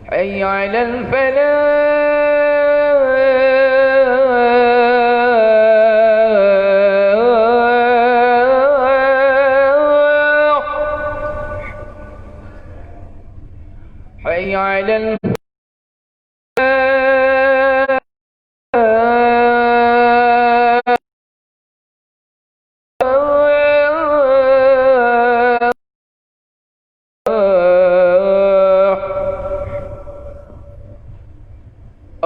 حي على الفلاح حي على الفلاح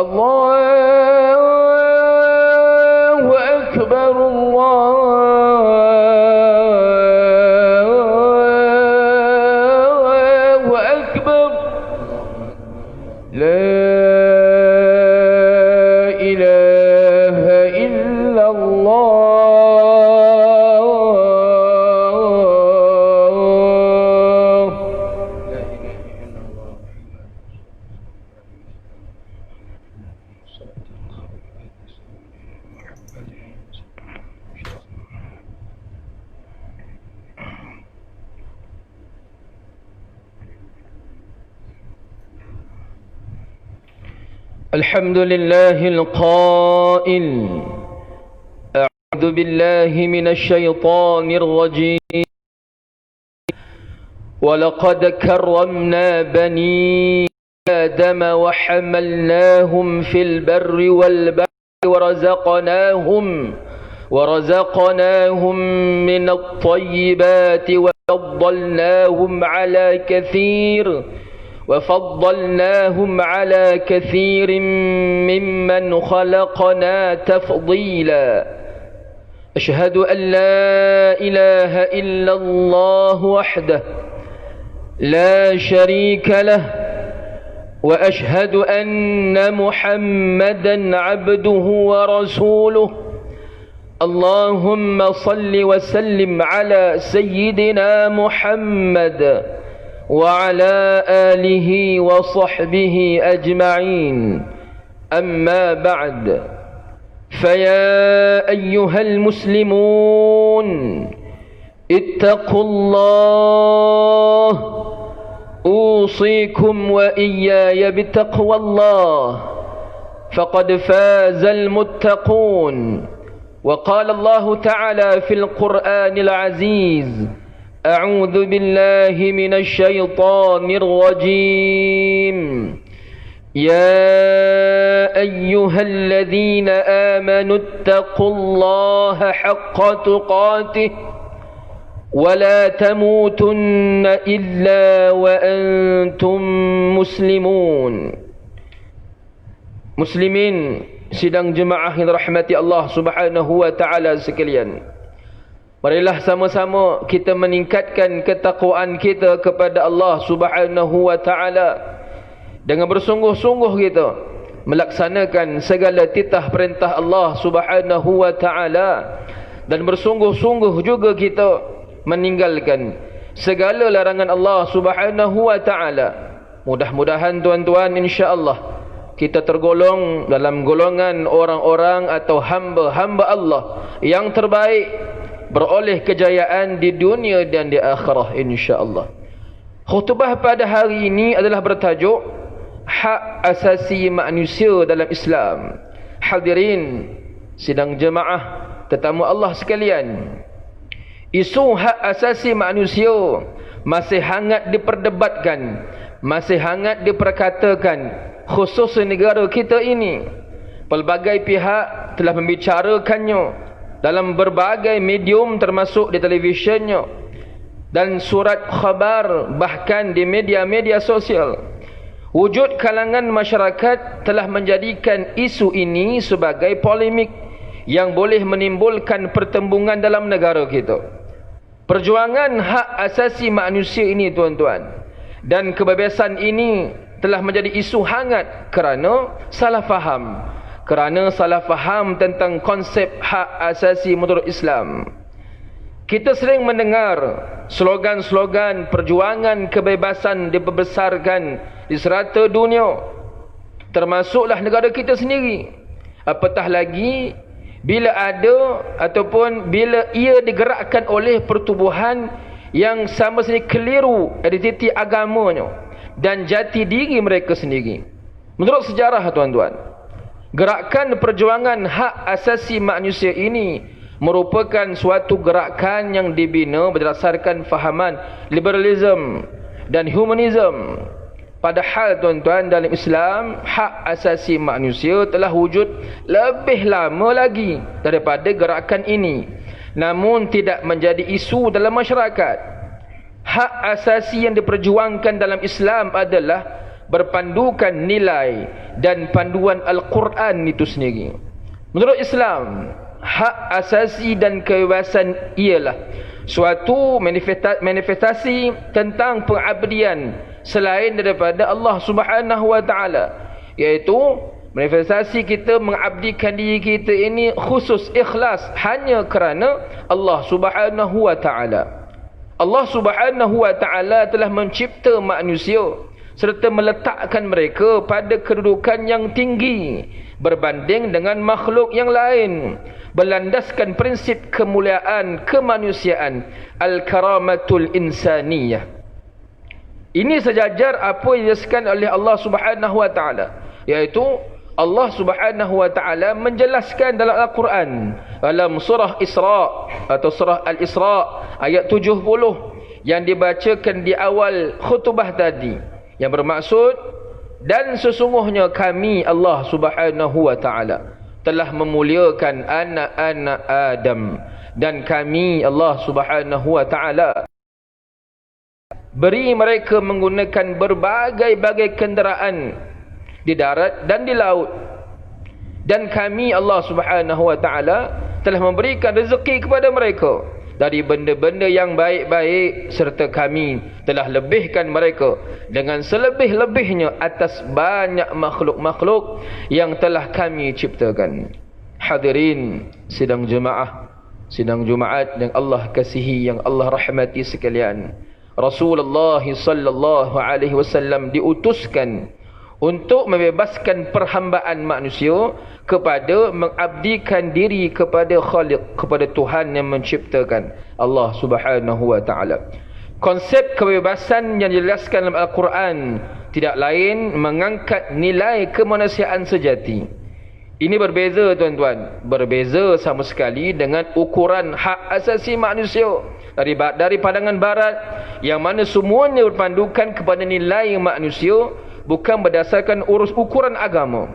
الله أكبر الله أكبر لا إله إلا الله الحمد لله القائل أعوذ بالله من الشيطان الرجيم ولقد كرمنا بني آدم وحملناهم في البر والبحر ورزقناهم من الطيبات وفضلناهم على كثير ممن خلقنا تفضيلا أشهد أن لا إله إلا الله وحده لا شريك له وأشهد أن محمدا عبده ورسوله اللهم صل وسلم على سيدنا محمد وعلى آله وصحبه أجمعين أما بعد فيا أيها المسلمون اتقوا الله أوصيكم وإياي بتقوى الله فقد فاز المتقون وقال الله تعالى في القرآن العزيز أعوذ بالله من الشيطان الرجيم يا أيها الذين آمنوا اتقوا الله حق تقاته ولا تموتن إلا وأنتم مسلمون. Muslimin sidang jemaah yang dirahmati Allah Subhanahu wa taala sekalian, marilah sama-sama kita meningkatkan ketakwaan kita kepada Allah Subhanahu wa taala dengan bersungguh-sungguh kita melaksanakan segala titah perintah Allah Subhanahu wa taala dan bersungguh-sungguh juga kita meninggalkan segala larangan Allah Subhanahu wa taala. Mudah-mudahan tuan-tuan insya-Allah kita tergolong dalam golongan orang-orang atau hamba-hamba Allah yang terbaik, beroleh kejayaan di dunia dan di akhirah insya-Allah. Khutbah pada hari ini adalah bertajuk hak asasi manusia dalam Islam. Hadirin sidang jemaah tetamu Allah sekalian, isu hak asasi manusia masih hangat diperdebatkan, masih hangat diperkatakan, khusus negara kita ini. Pelbagai pihak telah membicarakannya dalam berbagai medium, termasuk di televisyennya dan surat khabar, bahkan di media-media sosial. Wujud kalangan masyarakat telah menjadikan isu ini sebagai polemik yang boleh menimbulkan pertembungan dalam negara kita. Perjuangan hak asasi manusia ini tuan-tuan dan kebebasan ini telah menjadi isu hangat kerana salah faham tentang konsep hak asasi menurut Islam. Kita sering mendengar slogan-slogan perjuangan kebebasan diperbesarkan di serata dunia, termasuklah negara kita sendiri. Apatah lagi bila ada ataupun bila ia digerakkan oleh pertubuhan yang sama sekali keliru identiti agamanya, dan jati diri mereka sendiri. Menurut sejarah tuan-tuan, gerakan perjuangan hak asasi manusia ini merupakan suatu gerakan yang dibina berdasarkan fahaman liberalism dan humanism. Padahal tuan-tuan, dalam Islam, hak asasi manusia telah wujud lebih lama lagi daripada gerakan ini, namun tidak menjadi isu dalam masyarakat. Hak asasi yang diperjuangkan dalam Islam adalah berpandukan nilai dan panduan Al-Quran itu sendiri. Menurut Islam, hak asasi dan kebebasan ialah suatu manifestasi tentang pengabdian selain daripada Allah Subhanahu wa taala, iaitu manifestasi kita mengabdikan diri kita ini khusus ikhlas hanya kerana Allah Subhanahu wa taala. Allah Subhanahu wa taala telah mencipta manusia serta meletakkan mereka pada kedudukan yang tinggi berbanding dengan makhluk yang lain, berlandaskan prinsip kemuliaan kemanusiaan, al-karamatul insaniyah. Ini sejajar apa yang dijelaskan oleh Allah Subhanahu wa taala, iaitu Allah Subhanahu wa taala menjelaskan dalam Al-Quran, dalam surah Isra atau surah Al-Isra ayat 70 yang dibacakan di awal khutbah tadi, yang bermaksud, dan sesungguhnya kami Allah Subhanahu wa taala telah memuliakan anak-anak Adam, dan kami Allah Subhanahu wa taala beri mereka menggunakan berbagai-bagai kenderaan di darat dan di laut, dan kami Allah Subhanahu wa taala telah memberikan rezeki kepada mereka dari benda-benda yang baik-baik, serta kami telah lebihkan mereka dengan selebih-lebihnya atas banyak makhluk-makhluk yang telah kami ciptakan. Hadirin sidang jemaah, sidang Jumaat yang Allah kasihi, yang Allah rahmati sekalian, Rasulullah sallallahu alaihi wasallam diutuskan untuk membebaskan perhambaan manusia kepada mengabdikan diri kepada Khaliq, kepada Tuhan yang menciptakan, Allah Subhanahu wa taala. Konsep kebebasan yang dijelaskan dalam Al-Quran tidak lain mengangkat nilai kemanusiaan sejati. Ini berbeza tuan-tuan, berbeza sama sekali dengan ukuran hak asasi manusia dari pandangan barat, yang mana semuanya berpandukan kepada nilai manusia, bukan berdasarkan ukuran agama.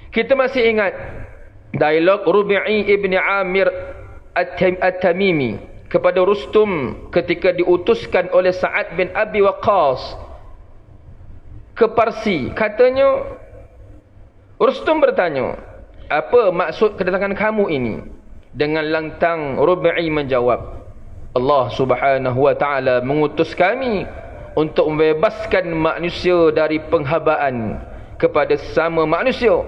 Kita masih ingat dialog Rubi'i ibn Amir At-Tamimi kepada Rustum ketika diutuskan oleh Sa'ad bin Abi Waqqas ke Parsi. Katanya, Rustum bertanya, apa maksud kedatangan kamu ini? Dengan lantang Rubi'i menjawab, Allah Subhanahu wa taala mengutus kami untuk membebaskan manusia dari penghambaan kepada sesama manusia,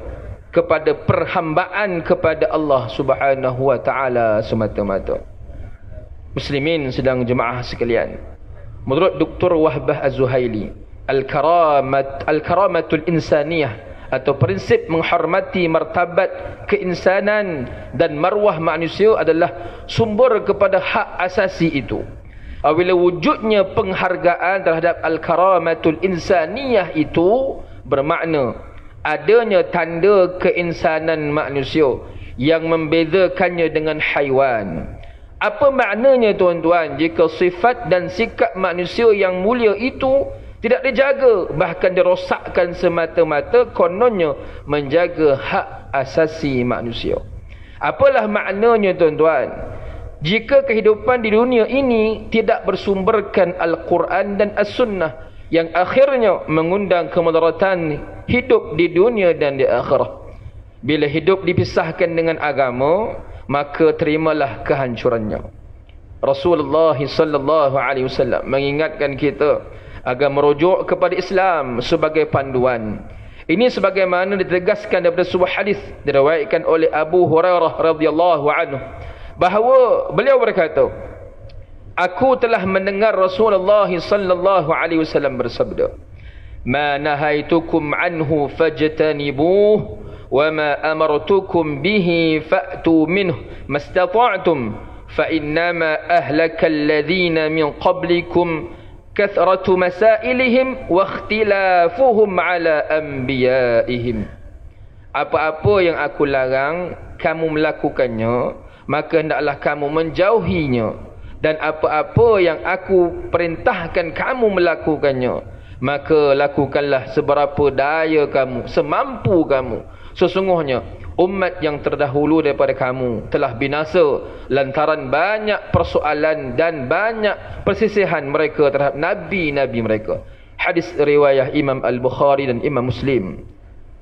kepada perhambaan kepada Allah Subhanahu wa taala semata-mata. Muslimin sedang jemaah sekalian, menurut Dr. Wahbah Az-Zuhaili, Al-Karamatul Insaniyah atau prinsip menghormati martabat keinsanan dan marwah manusia adalah sumber kepada hak asasi itu. Apabila wujudnya penghargaan terhadap al-karamatul insaniyah itu bermakna adanya tanda keinsanan manusia yang membezakannya dengan haiwan. Apa maknanya tuan-tuan jika sifat dan sikap manusia yang mulia itu tidak dijaga, bahkan dirosakkan semata-mata kononnya menjaga hak asasi manusia? Apalah maknanya tuan-tuan jika kehidupan di dunia ini tidak bersumberkan Al-Quran dan As-Sunnah yang akhirnya mengundang kemudaratan hidup di dunia dan di akhirat? Bila hidup dipisahkan dengan agama, maka terimalah kehancurannya. Rasulullah sallallahu alaihi wasallam mengingatkan kita agar merujuk kepada Islam sebagai panduan. Ini sebagaimana ditegaskan daripada sebuah hadis diriwayatkan oleh Abu Hurairah radhiyallahu anhu, bahawa beliau berkata, aku telah mendengar Rasulullah sallallahu alaihi wasallam bersabda, ma nahaitukum anhu fajtanibuh wa ma amartukum bihi fa'tu minhu mastata'tum fa innama ahlaka alladhina min qablikum kathratu masailihim wa ikhtilafuhum ala anbiyaihim. Apa-apa yang aku larang kamu melakukannya, maka hendaklah kamu menjauhinya, dan apa-apa yang aku perintahkan kamu melakukannya, maka lakukanlah seberapa daya kamu, semampu kamu. Sesungguhnya umat yang terdahulu daripada kamu telah binasa lantaran banyak persoalan dan banyak persisihan mereka terhadap nabi-nabi mereka. Hadis riwayah Imam Al-Bukhari dan Imam Muslim.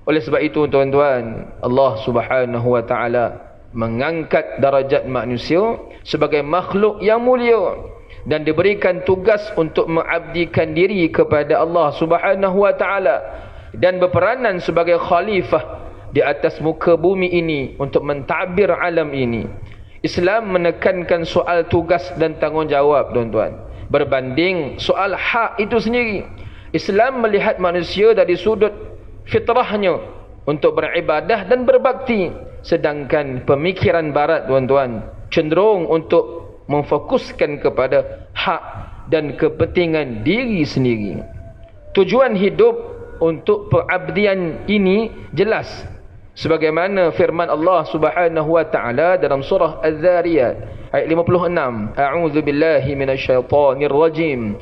Oleh sebab itu tuan-tuan, Allah Subhanahu wa taala mengangkat darajat manusia sebagai makhluk yang mulia dan diberikan tugas untuk mengabdikan diri kepada Allah Subhanahu wa taala dan berperanan sebagai khalifah di atas muka bumi ini untuk mentadbir alam ini. Islam menekankan soal tugas dan tanggungjawab tuan-tuan berbanding soal hak itu sendiri. Islam melihat manusia dari sudut fitrahnya untuk beribadah dan berbakti, sedangkan pemikiran barat tuan-tuan cenderung untuk memfokuskan kepada hak dan kepentingan diri sendiri. Tujuan hidup untuk pengabdian ini jelas, sebagaimana firman Allah Subhanahu wa taala dalam surah Az-Zariyat ayat 56, a'udzu billahi minasyaitonir rajim,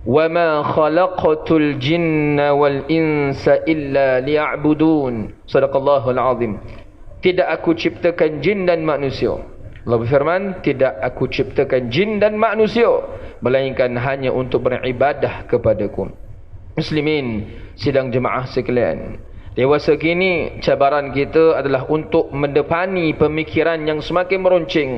wa ma khalaqatul jinna wal insa illa liya'budun. Sadaqallahul azim. Tidak aku ciptakan jin dan manusia. Allah berfirman, tidak aku ciptakan jin dan manusia melainkan hanya untuk beribadah kepadaku. Muslimin, sidang jemaah sekalian, dewasa kini cabaran kita adalah untuk mendepani pemikiran yang semakin meruncing,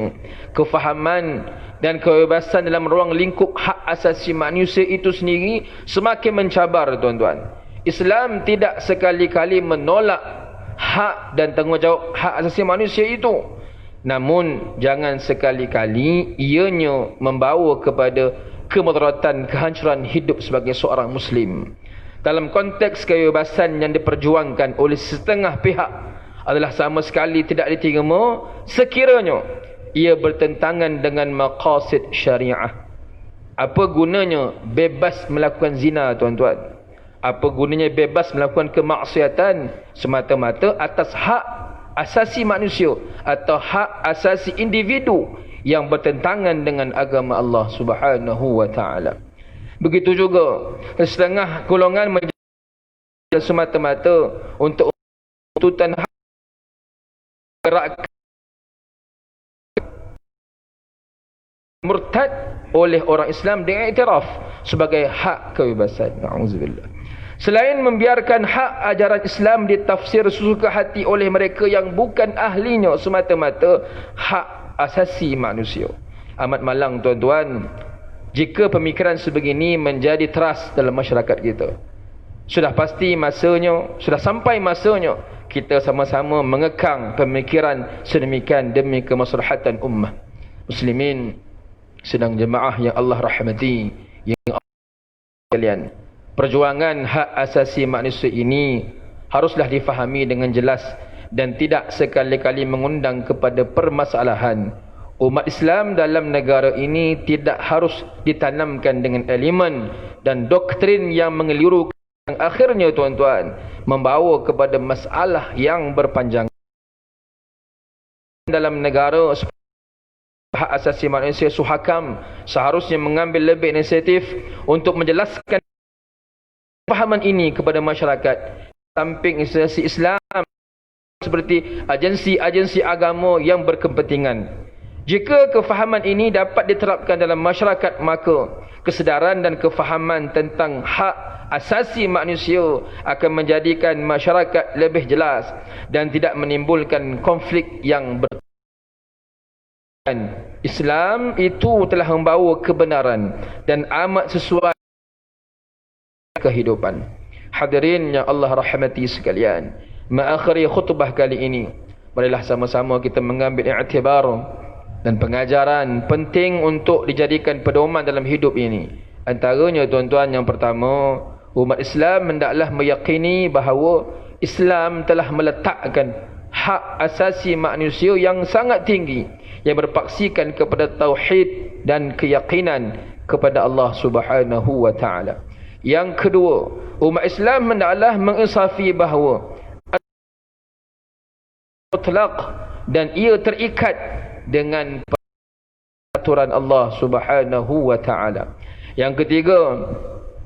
kefahaman dan kebebasan dalam ruang lingkup hak asasi manusia itu sendiri semakin mencabar tuan-tuan. Islam tidak sekali-kali menolak hak dan tanggungjawab hak asasi manusia itu, namun jangan sekali-kali ianya membawa kepada kemudaratan, kehancuran hidup sebagai seorang Muslim. Dalam konteks kebebasan yang diperjuangkan oleh setengah pihak adalah sama sekali tidak diterima sekiranya ia bertentangan dengan maqasid syariah. Apa gunanya bebas melakukan zina tuan-tuan? Apa gunanya bebas melakukan kemaksiatan semata-mata atas hak asasi manusia atau hak asasi individu yang bertentangan dengan agama Allah Subhanahu wa taala? Begitu juga setengah golongan menjadi semata-mata untuk tuntutan hak gerak murtad oleh orang Islam dengan iktiraf sebagai hak kebebasan. Na'udzubillah. Selain membiarkan hak ajaran Islam ditafsir sesuka hati oleh mereka yang bukan ahlinya semata-mata hak asasi manusia. Amat malang tuan-tuan jika pemikiran sebegini menjadi teras dalam masyarakat kita. Sudah pasti masanya, sudah sampai masanya kita sama-sama mengekang pemikiran sedemikian demi kemaslahatan ummah. Muslimin, sedang jemaah yang Allah rahmati, yang Allah sekalian, perjuangan hak asasi manusia ini haruslah difahami dengan jelas dan tidak sekali-kali mengundang kepada permasalahan. Umat Islam dalam negara ini tidak harus ditanamkan dengan elemen dan doktrin yang mengelirukan, yang akhirnya tuan-tuan membawa kepada masalah yang berpanjangan. Dalam negara hak asasi manusia Suhakam seharusnya mengambil lebih inisiatif untuk menjelaskan pahaman ini kepada masyarakat. Samping institusi Islam seperti agensi-agensi agama yang berkepentingan, jika kefahaman ini dapat diterapkan dalam masyarakat, maka kesedaran dan kefahaman tentang hak asasi manusia akan menjadikan masyarakat lebih jelas dan tidak menimbulkan konflik yang Islam itu telah membawa kebenaran dan amat sesuai kehidupan. Hadirin yang Allah rahmati sekalian, mengakhiri khutbah kali ini, marilah sama-sama kita mengambil i'tibar dan pengajaran penting untuk dijadikan pedoman dalam hidup ini. Antaranya tuan-tuan, yang pertama, umat Islam hendaklah meyakini bahawa Islam telah meletakkan hak asasi manusia yang sangat tinggi yang berpaksikan kepada tauhid dan keyakinan kepada Allah Subhanahu wa taala. Yang kedua, umat Islam hendaklah menginsafi bahawa mutlaq dan ia terikat dengan peraturan Allah Subhanahu wa taala. Yang ketiga,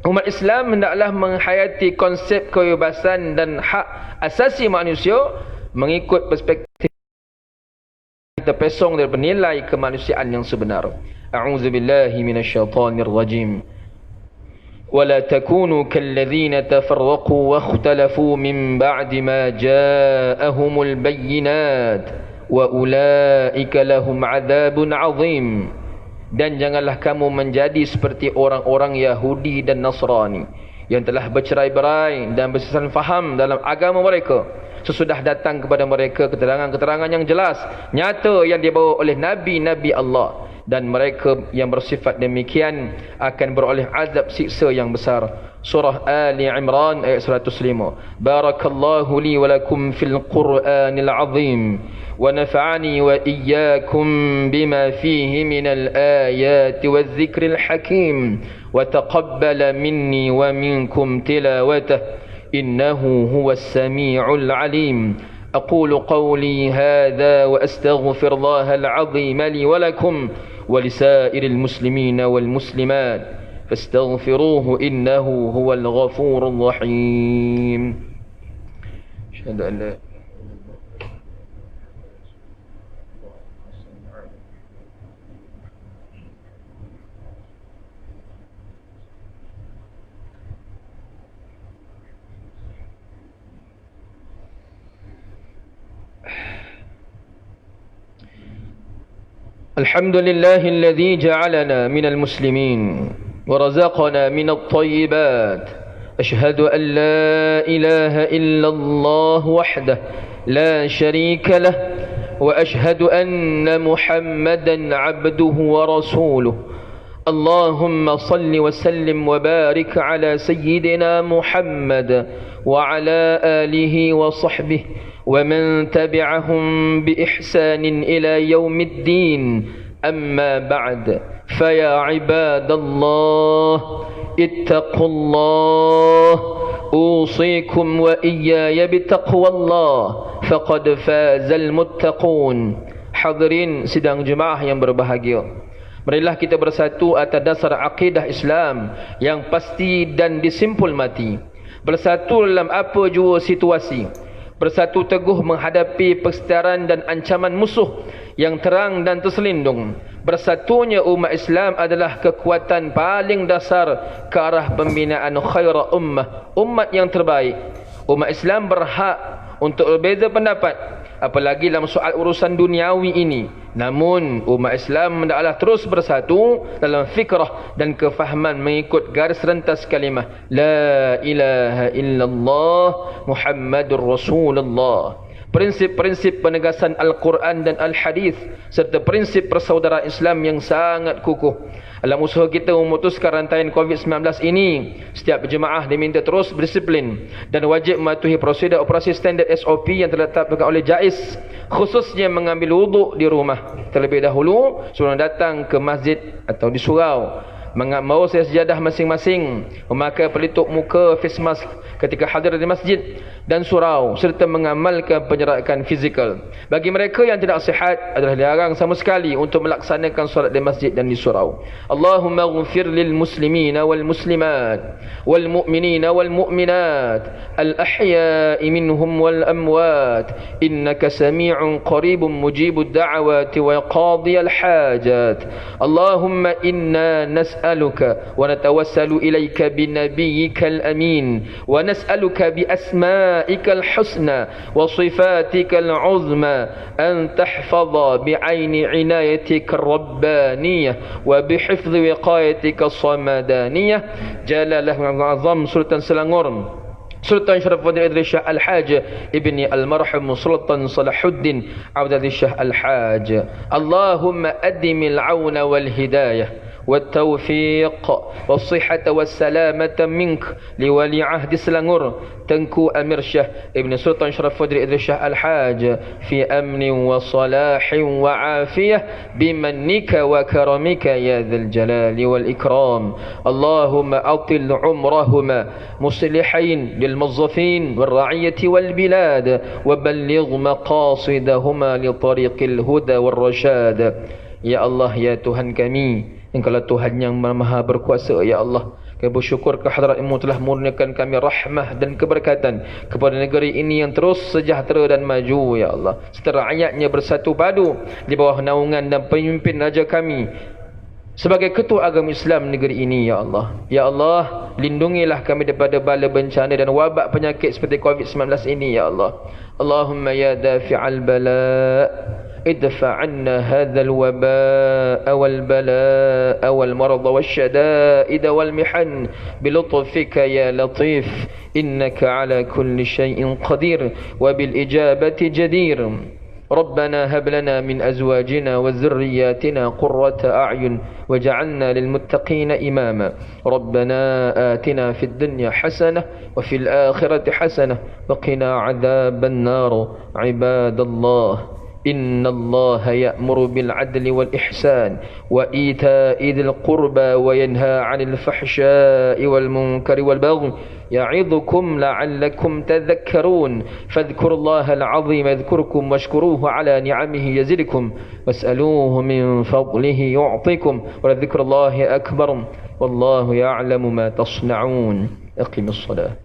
umat Islam hendaklah menghayati konsep kebebasan dan hak asasi manusia mengikut perspektif terpesong daripada nilai kemanusiaan yang sebenar. A'udzubillahi minasyaitonir rajim. ولا تكونوا كالذين تفرقوا واختلفوا من بعد ما جاءهم البينات وأولئك لهم عذاب عظيم. Dan janganlah kamu menjadi seperti orang-orang Yahudi dan Nasrani yang telah bercerai-berai dan bersesat faham dalam agama mereka sesudah datang kepada mereka keterangan-keterangan yang jelas nyata yang dibawa oleh nabi-nabi Allah, dan mereka yang bersifat demikian akan beroleh azab siksa yang besar. Surah Ali Imran ayat 105. Barakallahu li wa lakum fil Qur'anil azim wa nafa'ani wa iyyakum bima fihi minal ayati waz zikril hakim wa taqabbala minni wa minkum tilawatahu innahu huwas sami'ul alim. أقول قولي هذا وأستغفر الله العظيم لي ولكم ولسائر المسلمين والمسلمات فاستغفروه إنه هو الغفور الرحيم. أشهد أن لا الحمد لله الذي جعلنا من المسلمين ورزقنا من الطيبات. أشهد أن لا إله إلا الله وحده لا شريك له وأشهد أن محمدا عبده ورسوله. اللهم صل وسلم وبارك على سيدنا محمد وعلى آله وصحبه ومن تبعهم بإحسان إلى يوم الدين. أما بعد، فيا عباد الله اتقوا الله أوصيكم وإياي بتقوى الله فقد فاز المتقون. Hadirin sidang jemaah yang berbahagia, marilah kita bersatu atas dasar akidah Islam yang pasti dan disimpul mati. Bersatu dalam apa jua situasi, bersatu teguh menghadapi perseteruan dan ancaman musuh yang terang dan terselindung. Bersatunya umat Islam adalah kekuatan paling dasar ke arah pembinaan khaira ummah, umat yang terbaik. Umat Islam berhak untuk berbeza pendapat, apalagi dalam soal urusan duniawi ini. Namun umat Islam hendaklah terus bersatu dalam fikrah dan kefahaman mengikut garis rentas kalimah La ilaha illallah Muhammadur Rasulullah. Prinsip-prinsip penegasan Al-Quran dan Al-Hadis serta prinsip persaudaraan Islam yang sangat kukuh. Dalam usaha kita memutuskan rantaian COVID-19 ini, setiap jemaah diminta terus berdisiplin dan wajib mematuhi prosedur operasi standard SOP yang telah ditetapkan oleh JAIS, khususnya mengambil wuduk di rumah terlebih dahulu sebelum datang ke masjid atau di surau, membawa sejadah masing-masing, memakai pelitup muka face mask ketika hadir di masjid dan surau, serta mengamalkan penjarakan fizikal. Bagi mereka yang tidak sihat adalah dilarang sama sekali untuk melaksanakan solat di masjid dan di surau. Allahumma ghfir lil muslimina wal muslimat wal mu'minina wal mu'minat al ahya'i minhum wal amwat innaka sami'un qaribun mujibud da'awati wa qadiyal hajat. Allahumma inna nas'aluka wa natawassalu ilayka binabiyyikal amin wa nas'aluka bi asma'ikal husna wa sifatikal uzma an tahfadha bi 'aini 'inayatikar rabbaniyah wa bi hifdhi wiqayatikal samadaniyah. Jalalah azam Sultan Selangor Sultan Syarafuddin Idris Shah Al-Haj ibni Al-Marhum Sultan Salahuddin Abdul Shah Al-Haj. Allahumma adimil auna wal hidayah والتوفيق والصحة والسلامة منك لولي عهد سلانغور تنكو أمير شاه ابن سلطان شرف فدري إدريس شاه الحاج في أمن وصلاح وعافية بمنك وكرمك يا ذا الجلال والإكرام. اللهم أطل عمرهما مصلحين للموظفين والرعية والبلاد وبلغ مقاصدهما لطريق الهدى والرشاد. Ya Allah, ya Tuhan kami, Engkaulah Tuhan yang maha berkuasa. Ya Allah, kami bersyukur kehadrat-Mu telah murniakan kami rahmah dan keberkatan kepada negeri ini yang terus sejahtera dan maju. Ya Allah, serta rakyatnya bersatu padu di bawah naungan dan pemimpin raja kami sebagai ketua agama Islam negeri ini. Ya Allah, ya Allah, lindungilah kami daripada bala bencana dan wabak penyakit seperti COVID-19 ini. Ya Allah, Allahumma ya dafi'al bala' ادفع عنا هذا الوباء والبلاء والمرض والشدائد والمحن بلطفك يا لطيف إنك على كل شيء قدير وبالإجابة جدير. ربنا هب لنا من أزواجنا وذرياتنا قرة أعين وجعلنا للمتقين إماما. ربنا آتنا في الدنيا حسنة وفي الآخرة حسنة وقنا عذاب النار. عباد الله، إن الله يأمر بالعدل والإحسان وإيتاء ذي القربى وينهى عن الفحشاء والمنكر والبغي يعظكم لعلكم تذكرون. فاذكروا الله العظيم يذكركم واشكروه على نعمه يزدكم واسألوه من فضله يعطيكم ولذكر الله أكبر والله يعلم ما تصنعون. أقم الصلاة.